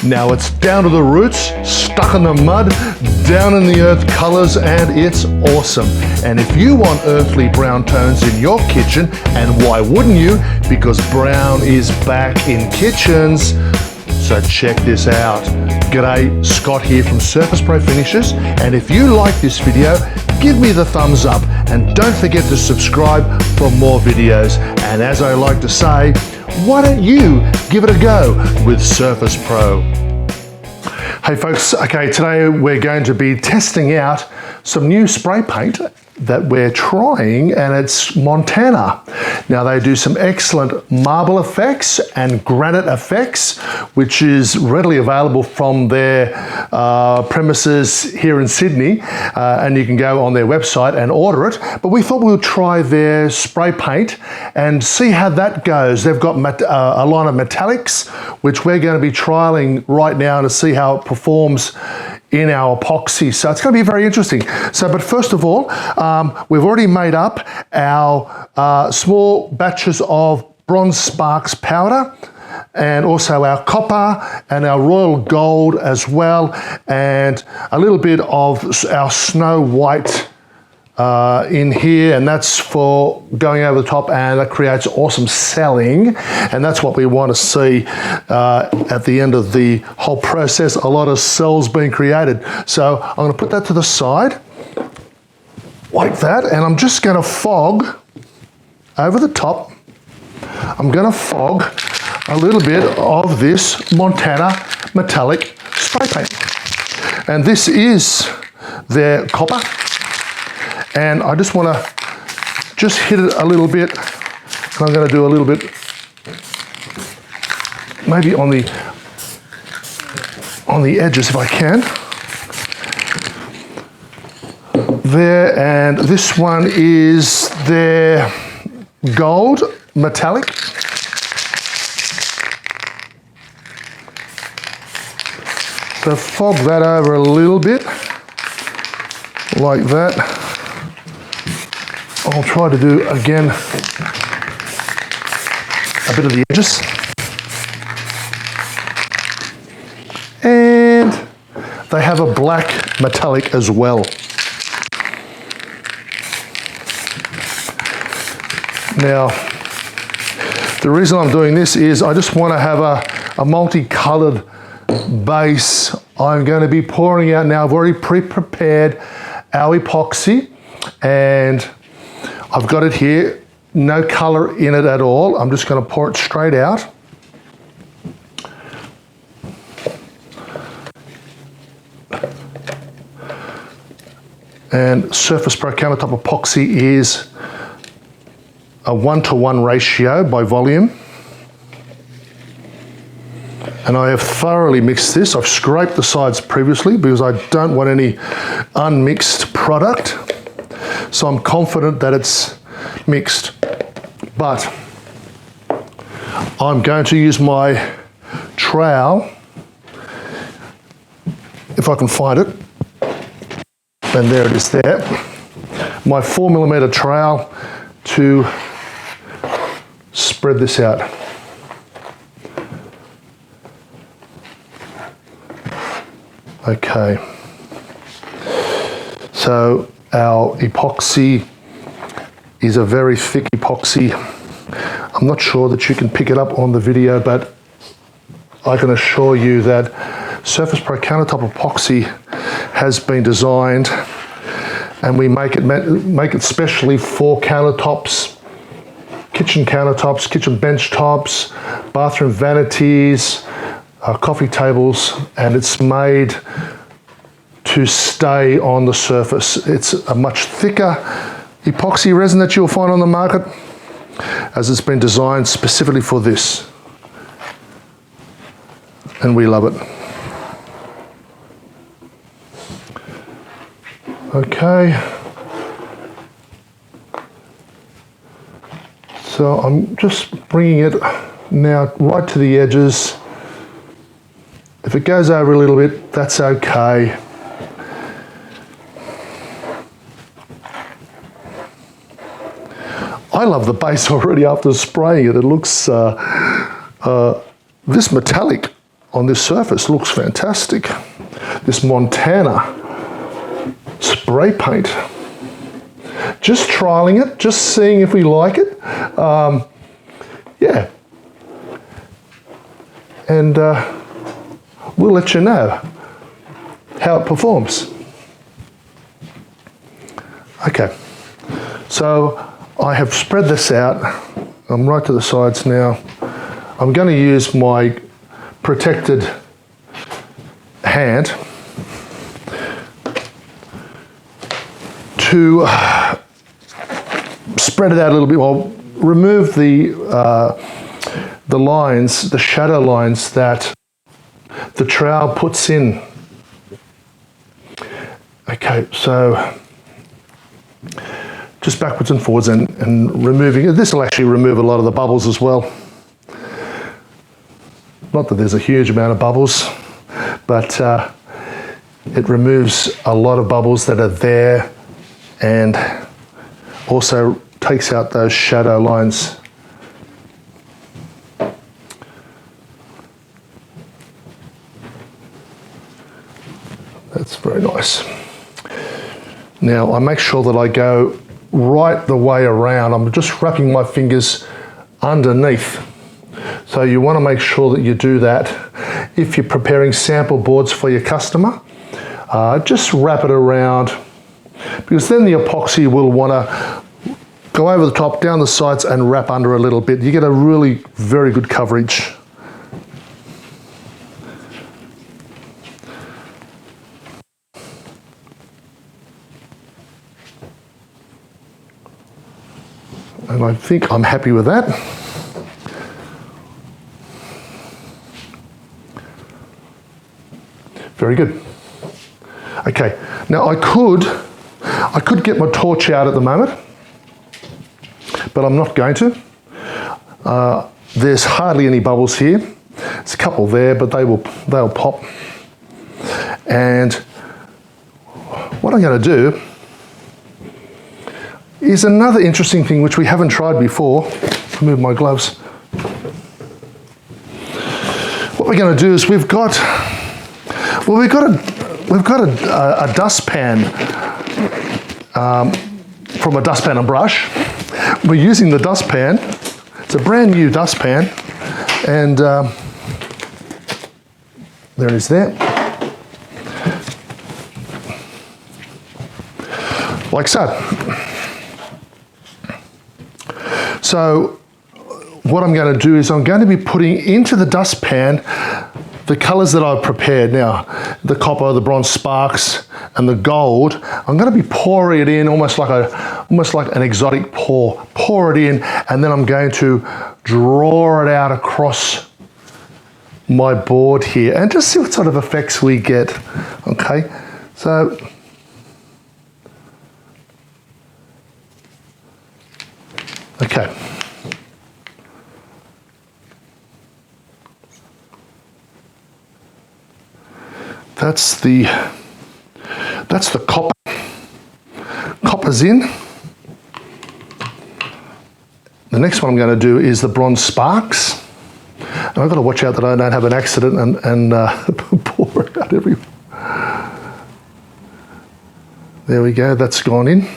Now it's down to the roots, stuck in the mud, down in the earth colors, and it's awesome. And if you want earthly brown tones in your kitchen, and why wouldn't you? Because brown is back in kitchens. So check this out. G'day, Scott here from SurfacePro Finishes, and if you like this video, give me the thumbs up and don't forget to subscribe for more videos. And as I like to say, why don't you give it a go with SurfacePro? Hey folks, okay, today we're going to be testing out some new spray paint that we're trying, and it's Montana. Now they do some excellent marble effects and granite effects, which is readily available from their premises here in Sydney, and you can go on their website and order it. But we thought we'll try their spray paint and see how that goes. They've got a line of metallics, which we're going to be trialing right now to see how it performs in our epoxy. So it's going to be very interesting. So, but first of all, we've already made up our small batches of bronze sparks powder, and also our copper and our royal gold as well, and a little bit of our snow white in here, and that's for going over the top, and that creates awesome selling, and that's what we want to see at the end of the whole process, a lot of cells being created. So I'm going to put that to the side like that, and I'm just going to fog over the top. I'm going to fog a little bit of this Montana metallic spray paint, and this is their copper. And I just want to just hit it a little bit. And I'm going to do a little bit, maybe on the edges if I can. There, and this one is their gold metallic. So fog that over a little bit, like that. I'll try to do, again, a bit of the edges. And they have a black metallic as well. Now, the reason I'm doing this is I just want to have a multicolored base. I'm going to be pouring out now. I've already pre-prepared our epoxy, and I've got it here, no color in it at all. I'm just going to pour it straight out. And SurfacePro Countertop Epoxy is a 1-to-1 ratio by volume. And I have thoroughly mixed this. I've scraped the sides previously because I don't want any unmixed product. So I'm confident that it's mixed, but I'm going to use my trowel, if I can find it, and there it is there, my 4mm trowel to spread this out. Okay, so our epoxy is a very thick epoxy. I'm not sure that you can pick it up on the video, but I can assure you that SurfacePro Countertop Epoxy has been designed, and we make it specially for countertops, kitchen countertops, kitchen bench tops, bathroom vanities, coffee tables, and it's made to stay on the surface. It's a much thicker epoxy resin that you'll find on the market, as it's been designed specifically for this. And we love it. Okay. So I'm just bringing it now right to the edges. If it goes over a little bit, that's okay. I love the base already after spraying it. It looks, this metallic on this surface looks fantastic. This Montana spray paint. Just trialing it, just seeing if we like it. Yeah. And we'll let you know how it performs. Okay, so I have spread this out. I'm right to the sides now. I'm going to use my protected hand to spread it out a little bit. Well, remove the lines, the shadow lines that the trowel puts in. Okay, so just backwards and forwards and removing it. This will actually remove a lot of the bubbles as well. Not that there's a huge amount of bubbles, but it removes a lot of bubbles that are there and also takes out those shadow lines. That's very nice. Now I make sure that I go right the way around. I'm just wrapping my fingers underneath. So you want to make sure that you do that. If you're preparing sample boards for your customer, just wrap it around, because then the epoxy will want to go over the top, down the sides and wrap under a little bit. You get a really very good coverage. And I think I'm happy with that. Very good. Okay, now I could get my torch out at the moment, but I'm not going to. There's hardly any bubbles here. There's a couple there, but they'll pop. And what I'm going to do is another interesting thing which we haven't tried before. Move my gloves. What we're going to do is we've got a dustpan from a dustpan and brush. We're using the dustpan. It's a brand new dustpan, and there it is there. Like so. So what I'm going to do is I'm going to be putting into the dustpan the colours that I've prepared. Now, the copper, the bronze sparks, and the gold, I'm going to be pouring it in almost like an exotic pour. Pour it in, and then I'm going to draw it out across my board here and just see what sort of effects we get. Okay, so okay. That's the copper. Copper's in. The next one I'm going to do is the bronze sparks. And I've got to watch out that I don't have an accident and pour it out everywhere. There we go, that's gone in.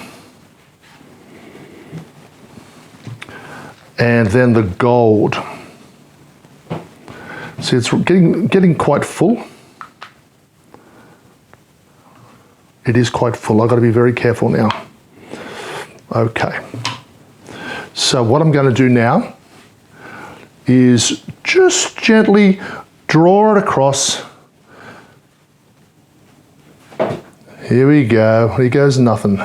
And then the gold. See, it's getting quite full. It is quite full. I've got to be very careful now. Okay. So what I'm going to do now is just gently draw it across. Here we go. Here goes nothing.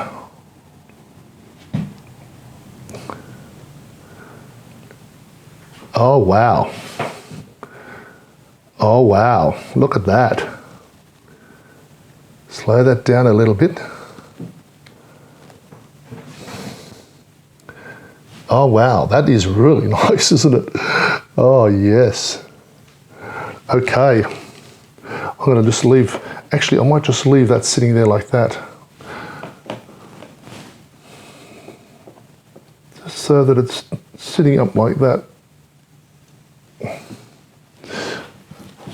Oh, wow. Oh, wow. Look at that. Slow that down a little bit. Oh wow, that is really nice, isn't it? Oh yes. Okay, I'm going to just leave, actually I might just leave that sitting there like that. Just so that it's sitting up like that.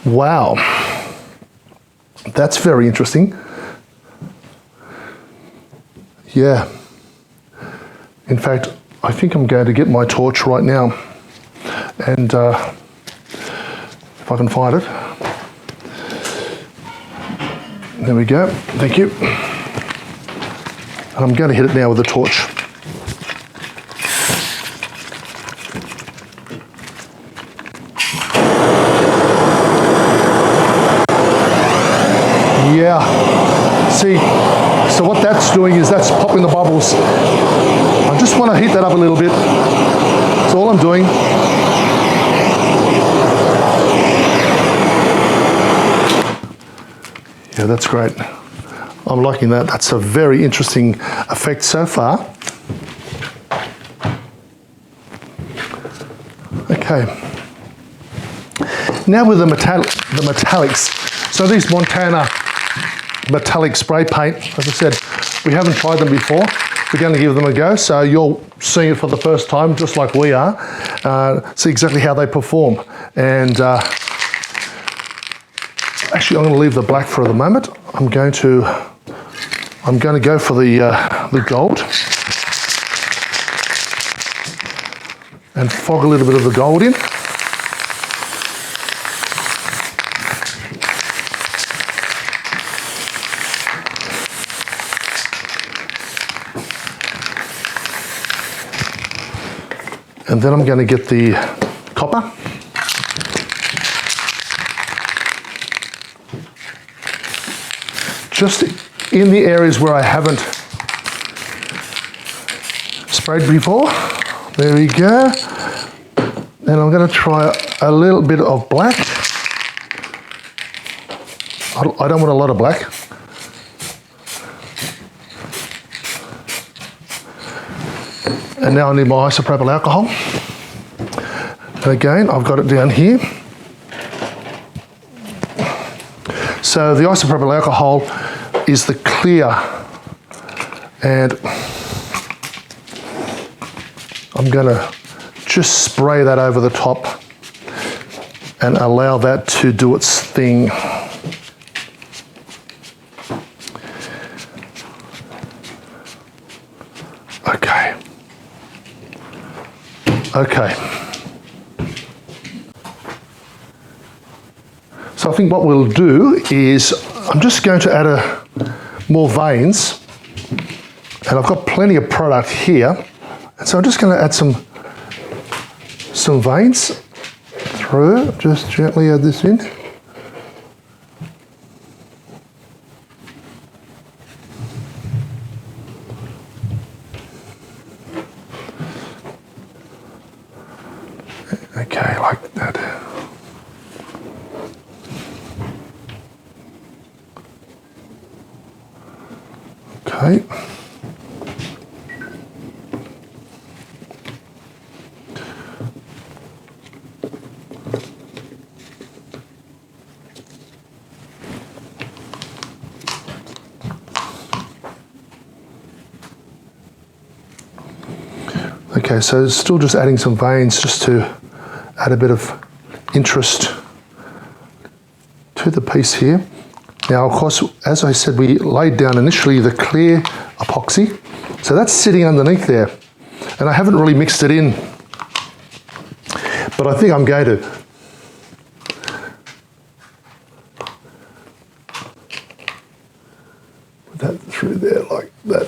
Wow, that's very interesting. Yeah, in fact, I think I'm going to get my torch right now, and if I can find it. There we go, thank you. And I'm going to hit it now with a torch. Yeah, see, so what that's doing is that's popping the bubbles. I just want to heat that up a little bit. That's all I'm doing. Yeah, that's great. I'm liking that. That's a very interesting effect so far. Okay. Now with the metallics. So these Montana metallic spray paint, as I said, we haven't tried them before. We're going to give them a go. So you're seeing it for the first time, just like we are. See exactly how they perform. And actually, I'm going to leave the black for the moment. I'm going to go for the gold and fog a little bit of the gold in. And then I'm going to get the copper. Just in the areas where I haven't sprayed before. There we go. And I'm going to try a little bit of black. I don't want a lot of black. And now I need my isopropyl alcohol. And again, I've got it down here. So the isopropyl alcohol is the clear, and I'm going to just spray that over the top and allow that to do its thing. Okay. Okay. So I think what we'll do is I'm just going to add more veins, and I've got plenty of product here, and so I'm just going to add some veins through. Just gently add this in. Okay, like that. Okay. Okay, so still just adding some veins just to add a bit of interest to the piece here. Now, of course, as I said, we laid down initially the clear epoxy. So that's sitting underneath there. And I haven't really mixed it in. But I think I'm going to. Put that through there like that.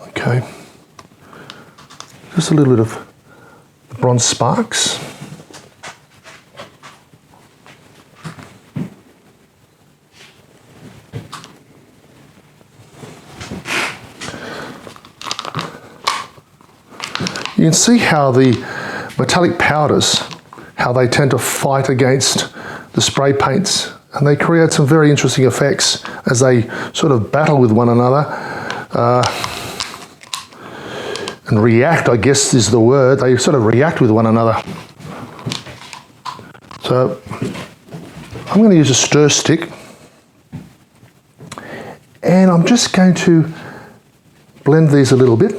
Okay. Just a little bit of bronze sparks. You can see how the metallic powders, how they tend to fight against the spray paints, and they create some very interesting effects as they sort of battle with one another and react, I guess is the word. They sort of react with one another. So I'm going to use a stir stick, and I'm just going to blend these a little bit.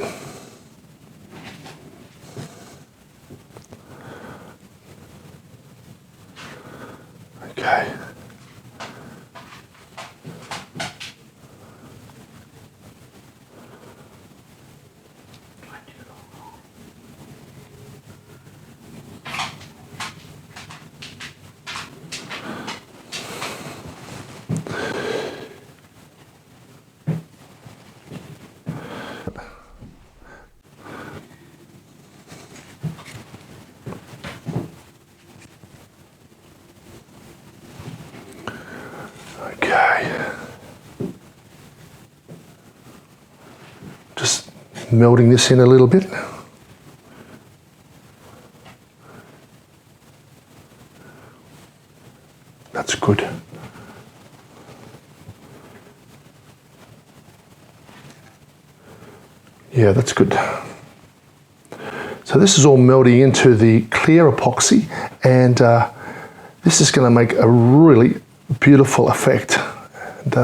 Okay. Just melting this in a little bit. That's good. Yeah, that's good. So this is all melting into the clear epoxy, and this is going to make a really beautiful effect. And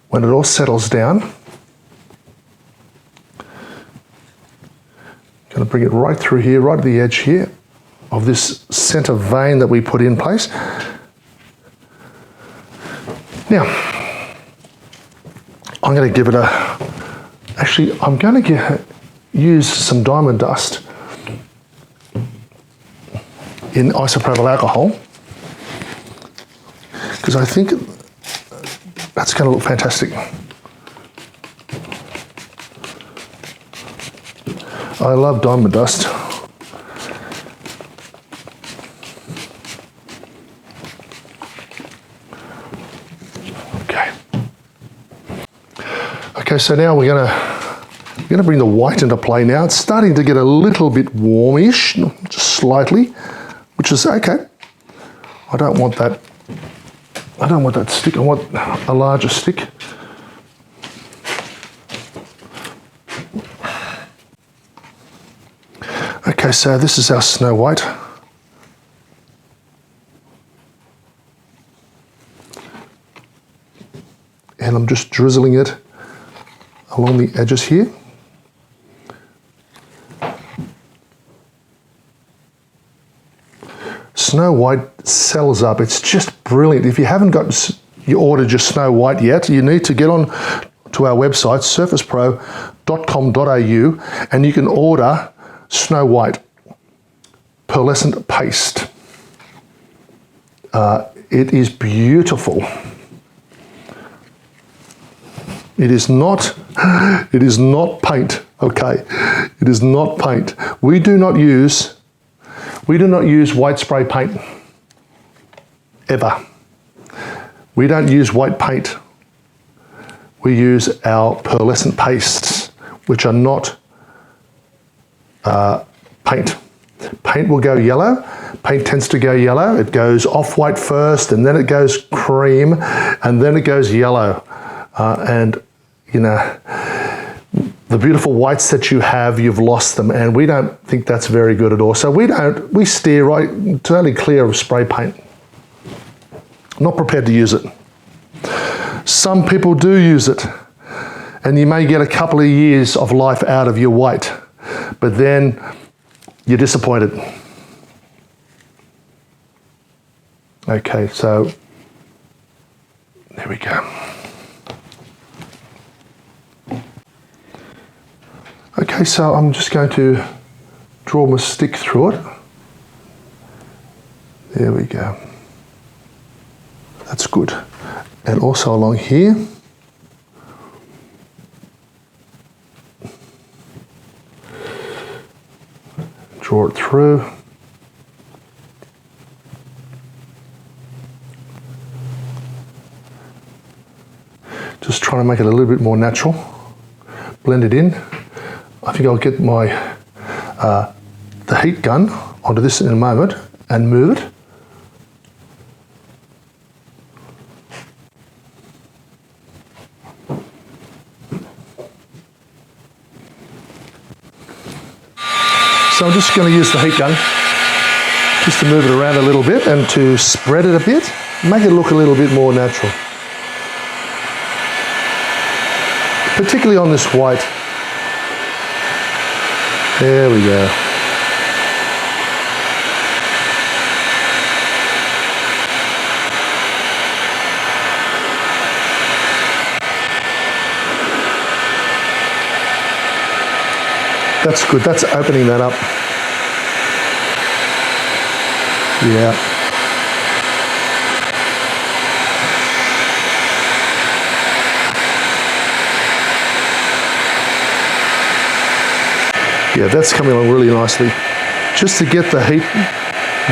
when it all settles down, going to bring it right through here, right at the edge here of this center vein that we put in place. Now, I'm going to give it a, actually I'm going to use some diamond dust in isopropyl alcohol, because I think that's going to look fantastic. I love diamond dust. Okay, so now we're gonna bring the white into play now. It's starting to get a little bit warmish, just slightly, which is okay. I don't want that stick. I want a larger stick. Okay, so this is our Snow White. And I'm just drizzling it along the edges here. Snow White sells up. It's just brilliant. If you haven't got your ordered your Snow White yet, you need to get on to our website, surfacepro.com.au, and you can order Snow White pearlescent paste. It is beautiful. It is not paint, okay? It is not paint. We do not use white spray paint, ever. We don't use white paint. We use our pearlescent pastes, which are not paint. Paint will go yellow. Paint tends to go yellow. It goes off-white first, and then it goes cream, and then it goes yellow. And you know, the beautiful whites that you have, you've lost them, and we don't think that's very good at all. So we steer right totally clear of spray paint. Not prepared to use it. Some people do use it, and you may get a couple of years of life out of your white, but then you're disappointed. Okay, so there we go. Okay, so I'm just going to draw my stick through it. There we go. That's good. And also along here. Draw it through. Just trying to make it a little bit more natural. Blend it in. I think I'll get my the heat gun onto this in a moment and move it. So I'm just going to use the heat gun just to move it around a little bit and to spread it a bit, make it look a little bit more natural. Particularly on this white. There we go. That's good. That's opening that up. Yeah. Yeah, that's coming along really nicely. Just to get the heat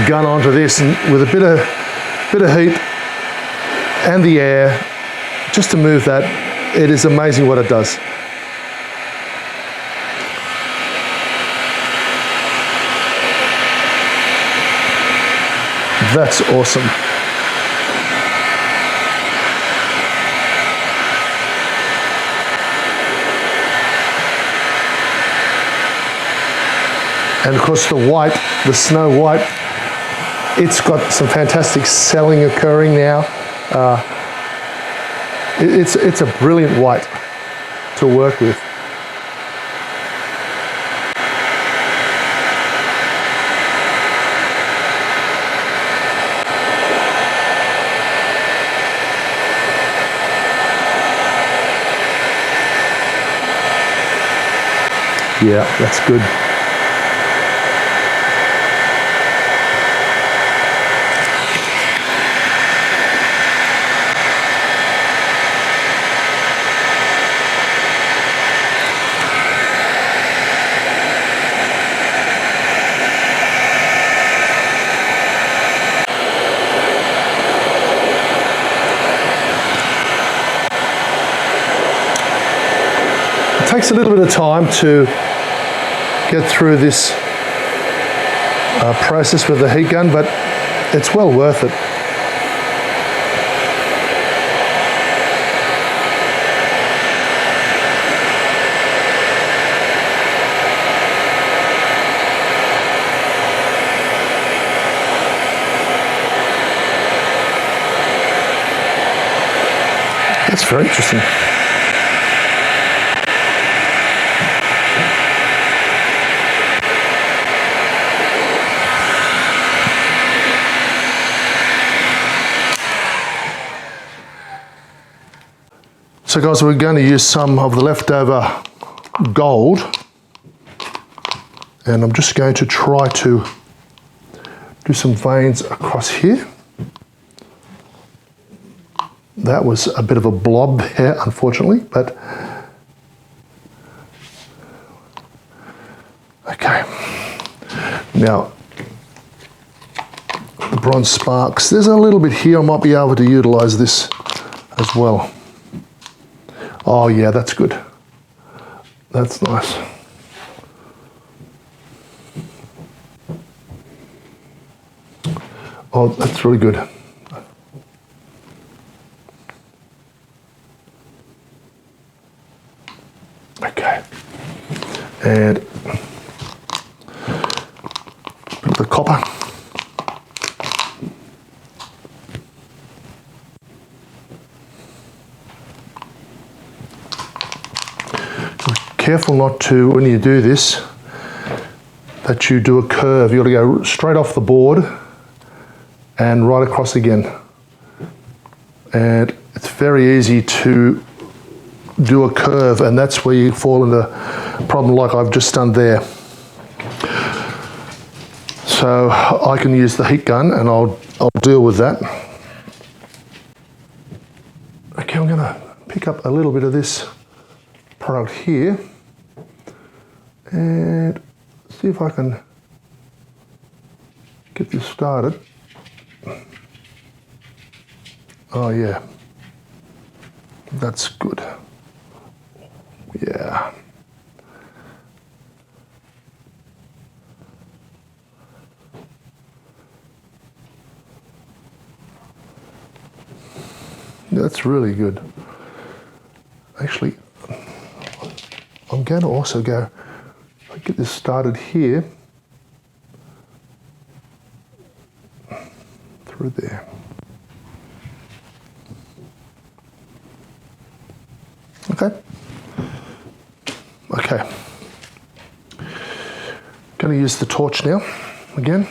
gun onto this, and with a bit of heat and the air, just to move that, it is amazing what it does. That's awesome. And of course the white, the snow white, it's got some fantastic selling occurring now. It's a brilliant white to work with. Yeah, that's good. It takes a little bit of time to get through this process with the heat gun, but it's well worth it. That's very interesting. So guys, we're going to use some of the leftover gold, and I'm just going to try to do some veins across here. That was a bit of a blob there, unfortunately, but okay. Now, the bronze sparks, there's a little bit here. I might be able to utilize this as well. Oh yeah, that's good. That's nice. Oh, that's really good. Okay. And the copper. Careful not to, when you do this, that you do a curve. You've got to go straight off the board and right across again. And it's very easy to do a curve, and that's where you fall into a problem like I've just done there. So I can use the heat gun and I'll deal with that. Okay, I'm gonna pick up a little bit of this product here and see if I can get this started. Oh yeah, that's good. Yeah. That's really good. Actually, I'm going to also go, I'll get this started here, through there. Okay. Okay. Going to use the torch now, again.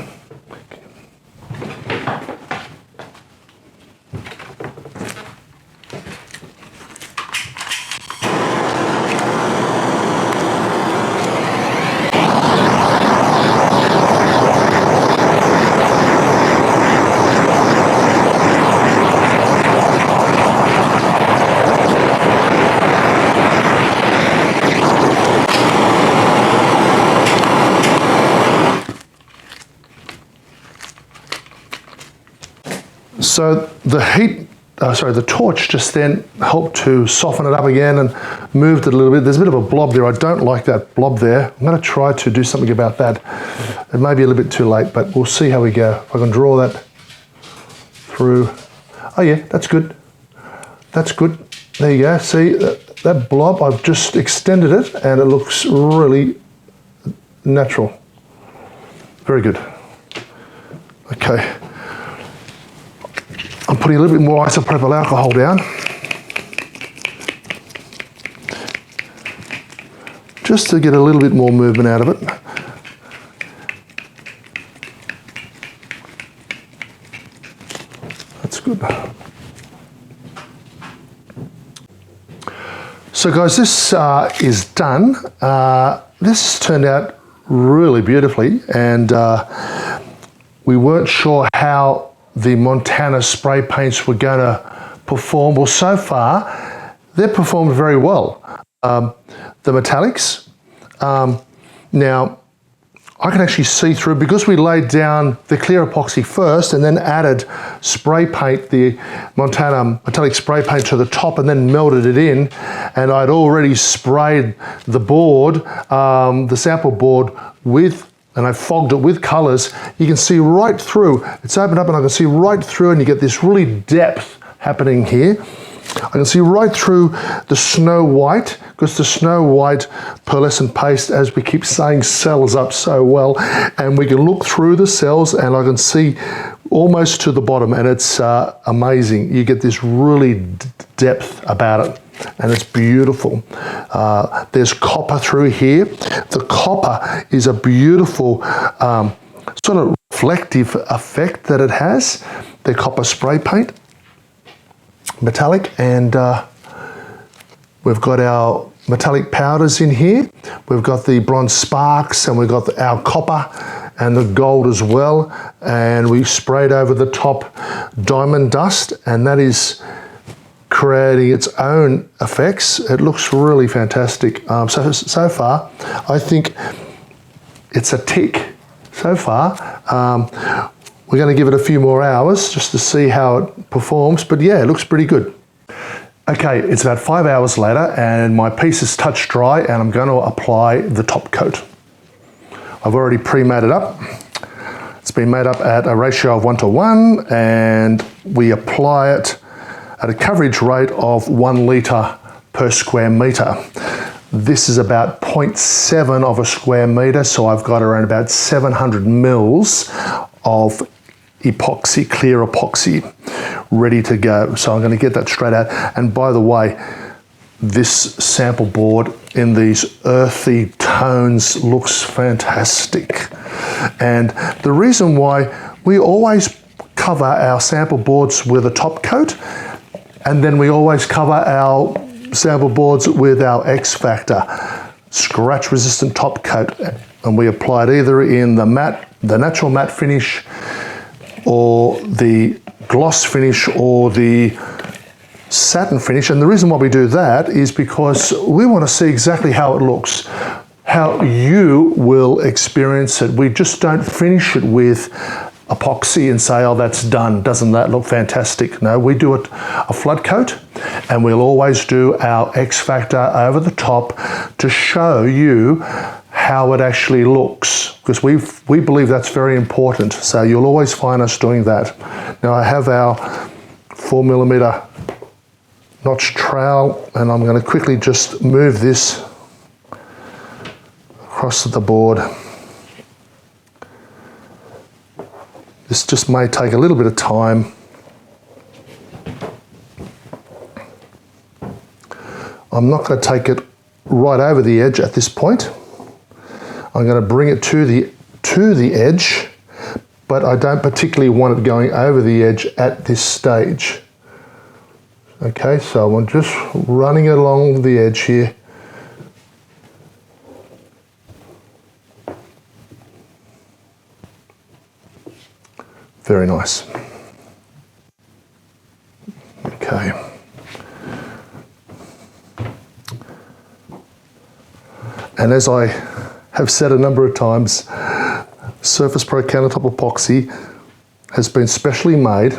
So the torch just then helped to soften it up again and moved it a little bit. There's a bit of a blob there. I don't like that blob there. I'm going to try to do something about that. It may be a little bit too late, but we'll see how we go. If I can draw that through. Oh yeah, that's good. That's good. There you go. See that blob? I've just extended it and it looks really natural. Very good. Okay. I'm putting a little bit more isopropyl alcohol down. Just to get a little bit more movement out of it. That's good. So guys, this is done. This turned out really beautifully, and we weren't sure how the Montana spray paints were going to perform. Well, so far, they've performed very well. The metallics, now, I can actually see through, because we laid down the clear epoxy first and then added spray paint, the Montana metallic spray paint to the top, and then melted it in, and I'd already sprayed the board, the sample board with, and I fogged it with colors. You can see right through. It's opened up and I can see right through, and you get this really depth happening here. I can see right through the snow white, because the snow white pearlescent paste, as we keep saying, sells up so well, and we can look through the cells and I can see almost to the bottom, and it's amazing. You get this really depth about it, and it's beautiful. There's copper through here. The copper is a beautiful sort of reflective effect that it has, the copper spray paint, metallic, and we've got our metallic powders in here. We've got the bronze sparks, and we've got our copper and the gold as well, and we sprayed over the top diamond dust, and that is creating its own effects. It looks really fantastic. So far, I think it's a tick so far. We're going to give it a few more hours just to see how it performs, but yeah, it looks pretty good. Okay, it's about 5 hours later, and my piece is touch dry, and I'm going to apply the top coat. I've already pre-made it up. It's been made up at a ratio of 1:1, and we apply it at a coverage rate of 1 litre per square metre. This is about 0.7 of a square metre, so I've got around about 700 mils of epoxy, clear epoxy, ready to go. So I'm going to get that straight out. And by the way, this sample board in these earthy tones looks fantastic. And the reason why we always cover our sample boards with a top coat, and then we always cover our sample boards with our XFactor scratch resistant top coat, and we apply it either in the natural matte finish, or the gloss finish, or the satin finish. And the reason why we do that is because we want to see exactly how it looks, how you will experience it. We just don't finish it with epoxy and say, oh, that's done, doesn't that look fantastic? No, we do it a flood coat, and we'll always do our XFactor over the top to show you how it actually looks, because we believe that's very important. So you'll always find us doing that. Now I have our 4mm notch trowel, and I'm going to quickly just move this across the board. This just may take a little bit of time. I'm not going to take it right over the edge at this point. I'm going to bring it to the edge, but I don't particularly want it going over the edge at this stage. Okay, so I'm just running it along the edge here. Very nice. Okay. And as I have said a number of times, SurfacePro Countertop Epoxy has been specially made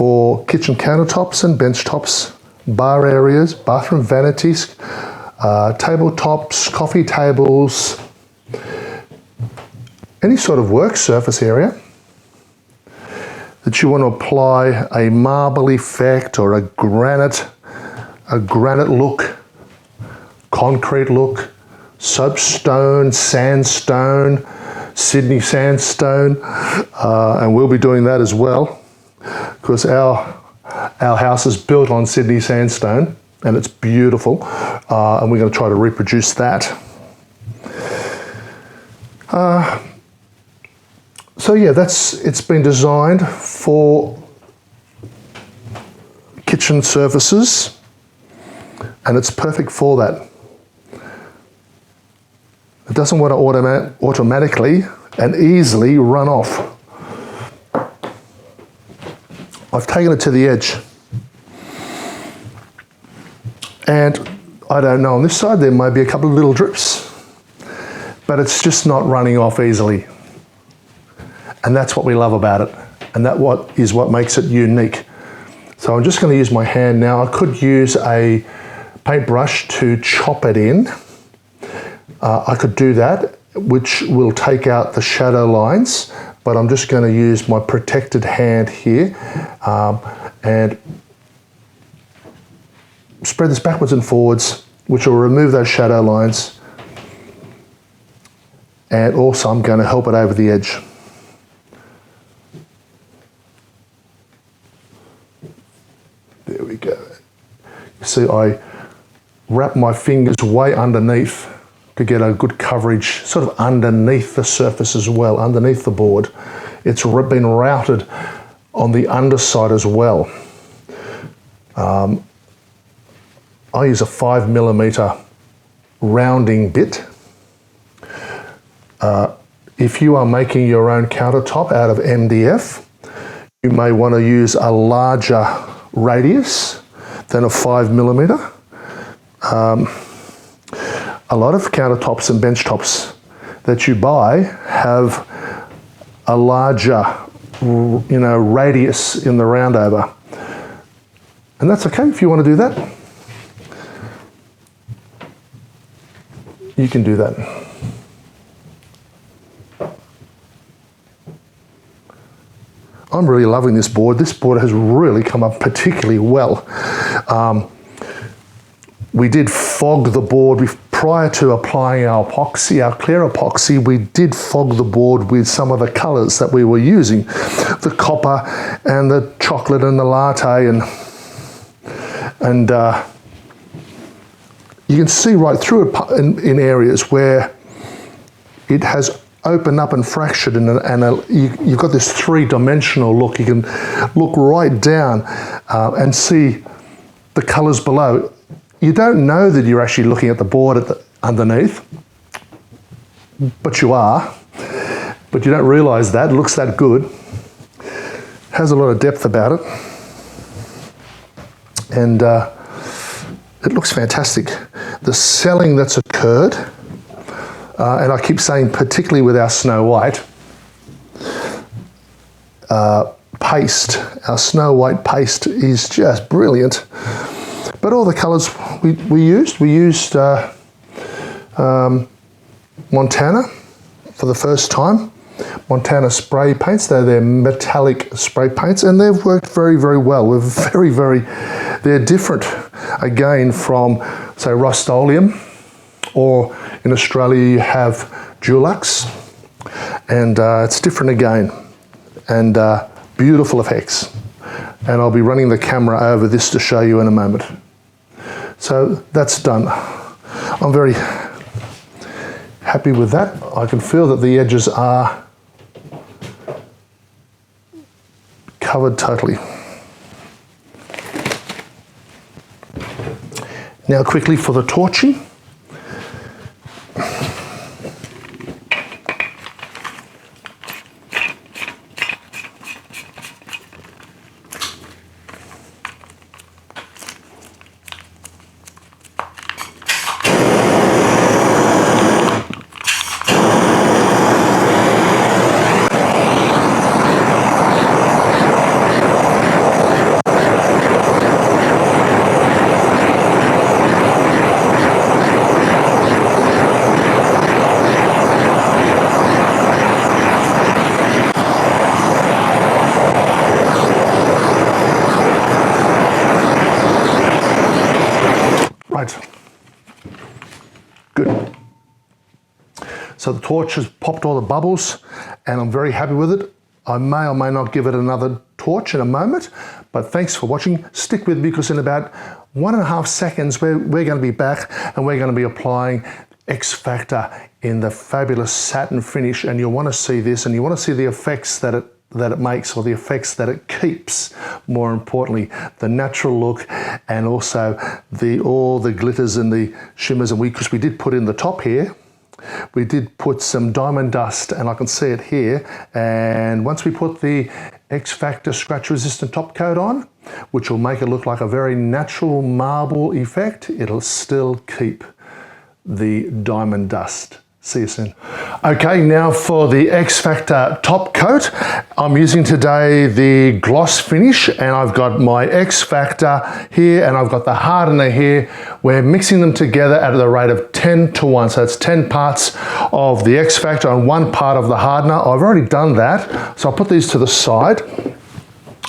for kitchen countertops and bench tops, bar areas, bathroom vanities, tabletops, coffee tables, any sort of work surface area that you want to apply a marble effect or a granite look, concrete look, soapstone, sandstone, Sydney sandstone, and we'll be doing that as well because our house is built on Sydney sandstone and it's beautiful, and we're going to try to reproduce that. So yeah, it's been designed for kitchen surfaces and it's perfect for that. It doesn't want to automatically and easily run off. I've taken it to the edge. And I don't know, on this side there might be a couple of little drips, but it's just not running off easily. And that's what we love about it. And that is what makes it unique. So I'm just going to use my hand now. I could use a paintbrush to chop it in. I could do that, which will take out the shadow lines, but I'm just going to use my protected hand here and spread this backwards and forwards, which will remove those shadow lines. And also I'm going to help it over the edge. There we go. You see, I wrap my fingers way underneath to get a good coverage, sort of underneath the surface as well, underneath the board. It's been routed on the underside as well. I use a 5mm rounding bit. If you are making your own countertop out of MDF, you may want to use a larger radius than a 5mm. A lot of countertops and bench tops that you buy have a larger, radius in the roundover. And that's okay if you want to do that. You can do that. I'm really loving this board. This board has really come up particularly well. We did fog the board prior to applying our epoxy, our clear epoxy. We did fog the board with some of the colors that we were using, the copper and the chocolate and the latte, and you can see right through it in areas where it has opened up and fractured, and you've got this three-dimensional look. You can look right down and see the colors below. You don't know that you're actually looking at the board underneath, but you are. But you don't realize that. It looks that good. Has a lot of depth about it. And it looks fantastic. The selling that's occurred, and I keep saying particularly with our Snow White paste, our Snow White paste is just brilliant. But all the colours we used Montana for the first time. Montana spray paints, they're metallic spray paints, and they've worked very, very well. They're different again from, say, Rustoleum, or in Australia you have Dulux, and it's different again, and beautiful effects. And I'll be running the camera over this to show you in a moment. So that's done. I'm very happy with that. I can feel that the edges are covered totally. Now quickly for the torching. right. Good. So the torch has popped all the bubbles and I'm very happy with it. I may or may not give it another torch in a moment, but thanks for watching. Stick with me because in about 1.5 seconds we're going to be back and we're going to be applying XFactor in the fabulous satin finish, and you'll want to see this and you want to see the effects that it makes, or the effects that it keeps, more importantly, the natural look, and also all the glitters and the shimmers. And because we did put in the top here, we did put some diamond dust, and I can see it here. And once we put the XFactor scratch resistant top coat on, which will make it look like a very natural marble effect, it'll still keep the diamond dust. See you soon. Okay, now for the XFactor top coat. I'm using today the gloss finish, and I've got my XFactor here and I've got the hardener here. We're mixing them together at the rate of 10:1. So it's 10 parts of the XFactor and 1 part of the hardener. I've already done that. So I'll put these to the side.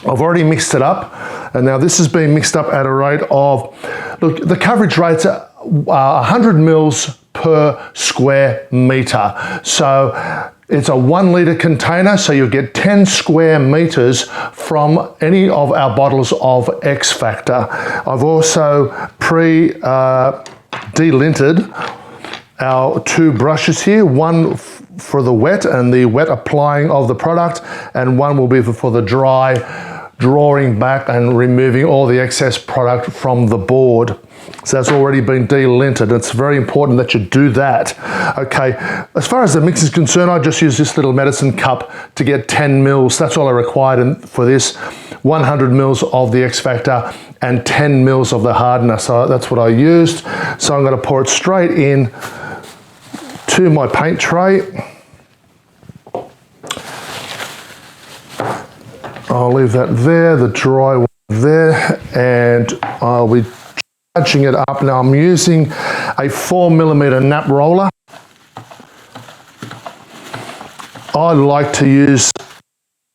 I've already mixed it up. And now this has been mixed up at a rate of, look, the coverage rates are 100 mils per square meter. So it's a 1 litre container, so you'll get 10 square meters from any of our bottles of XFactor. I've also delinted our 2 brushes here, one for the wet and the wet applying of the product, and one will be for the dry, drawing back and removing all the excess product from the board. So that's already been delinted. It's very important that you do that. Okay, as far as the mix is concerned, I just use this little medicine cup to get 10 mils. That's all I required for this. 100 mils of the XFactor and 10 mils of the hardener. So that's what I used. So I'm going to pour it straight in to my paint tray. I'll leave that there, the dry one there, and I'll be touching it up. Now I'm using a 4mm nap roller. I like to use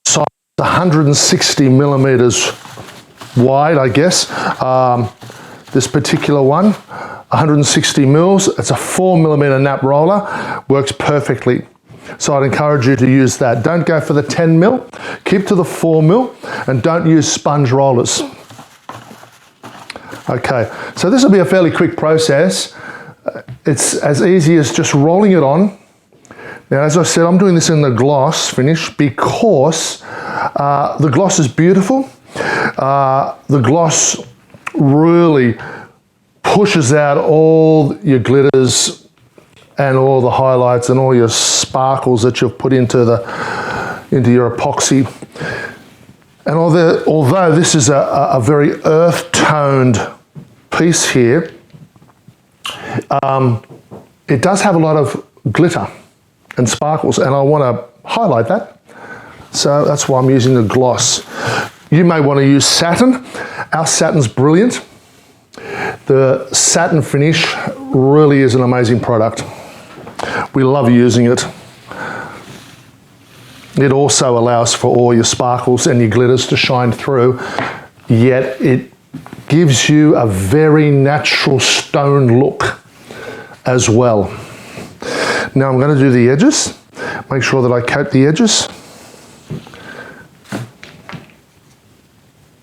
size 160 millimeters wide, I guess. This particular one, 160 mils. It's a 4mm nap roller, works perfectly. So I'd encourage you to use that. Don't go for the 10 mil, keep to the 4 mil, and don't use sponge rollers. Okay, so this will be a fairly quick process. It's as easy as just rolling it on. Now, as I said, I'm doing this in the gloss finish because the gloss is beautiful. The gloss really pushes out all your glitters and all the highlights and all your sparkles that you've put into your epoxy. And although this is a very earth-toned piece here, it does have a lot of glitter and sparkles, and I want to highlight that. So that's why I'm using the gloss. You may want to use satin. Our satin's brilliant. The satin finish really is an amazing product. We love using it. It also allows for all your sparkles and your glitters to shine through, yet it gives you a very natural stone look as well. Now I'm going to do the edges. Make sure that I coat the edges.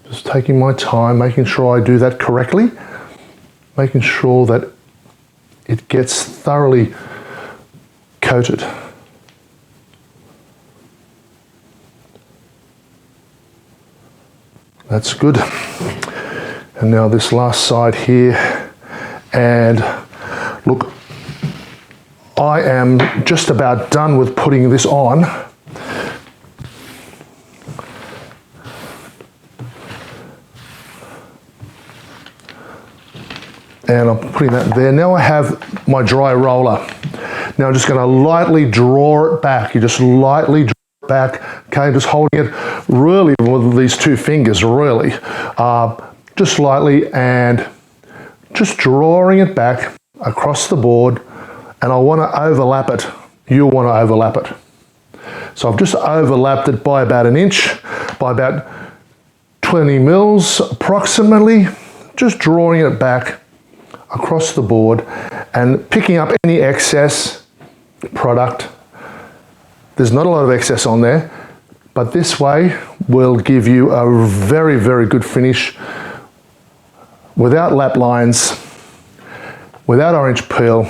Just taking my time, making sure I do that correctly, making sure that it gets thoroughly coated. That's good. And now this last side here, and look, I am just about done with putting this on. And I'm putting that there. Now I have my dry roller. Now I'm just going to lightly draw it back. You just lightly draw it back, okay, just holding it really with these 2 fingers, really. Just lightly, and just drawing it back across the board, and I want to overlap it. You'll want to overlap it. So I've just overlapped it by about 1 inch, by about 20 mils approximately, just drawing it back across the board and picking up any excess product. There's not a lot of excess on there, but this way will give you a very, very good finish without lap lines, without orange peel,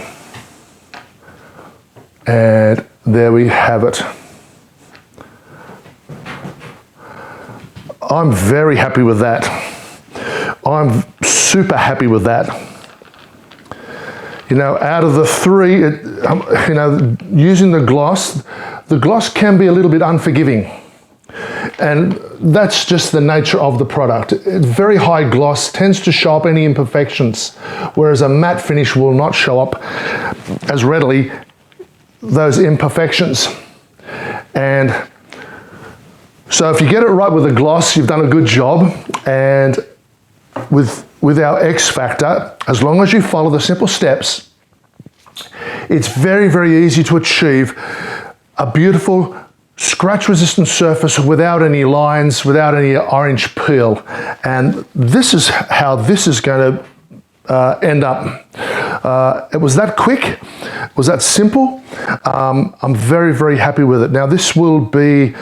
and there we have it. I'm very happy with that. I'm super happy with that. You know, out of the three, you know, using the gloss can be a little bit unforgiving. And that's just the nature of the product. Very high gloss tends to show up any imperfections, whereas a matte finish will not show up as readily those imperfections. And so if you get it right with the gloss, you've done a good job. And with our XFactor, as long as you follow the simple steps, it's very, very easy to achieve a beautiful scratch-resistant surface without any lines, without any orange peel. And this is how this is going to end up. It was that quick, it was that simple. I'm very, very happy with it. Now this will be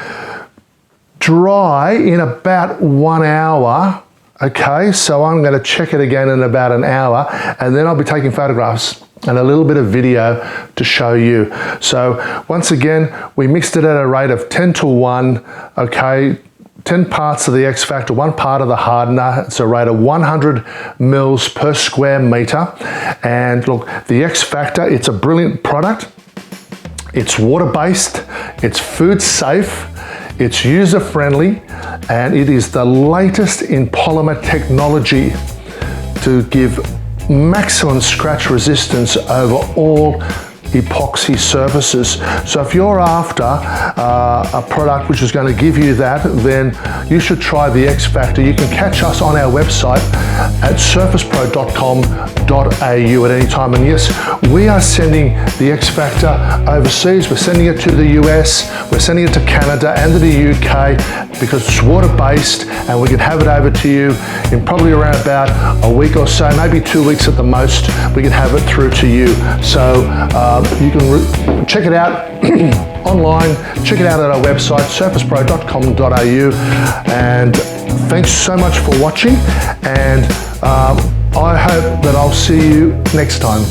dry in about 1 hour. Okay, so I'm going to check it again in about an hour, and then I'll be taking photographs and a little bit of video to show you. So once again, we mixed it at a rate of 10:1, okay, 10 parts of the XFactor, 1 part of the hardener. It's a rate of 100 mils per square meter. And look, the XFactor, it's a brilliant product. It's water-based, it's food safe, it's user-friendly, and it is the latest in polymer technology to give maximum scratch resistance over all epoxy surfaces. So if you're after a product which is going to give you that, then you should try the XFactor. You can catch us on our website at surfacepro.com.au at any time. And yes, we are sending the XFactor overseas. We're sending it to the US, we're sending it to Canada and to the UK because it's water-based, and we can have it over to you in probably around about a week or so, maybe 2 weeks at the most. We can have it through to you. So you can check it out online, check it out at our website, surfacepro.com.au. And thanks so much for watching, and I hope that I'll see you next time.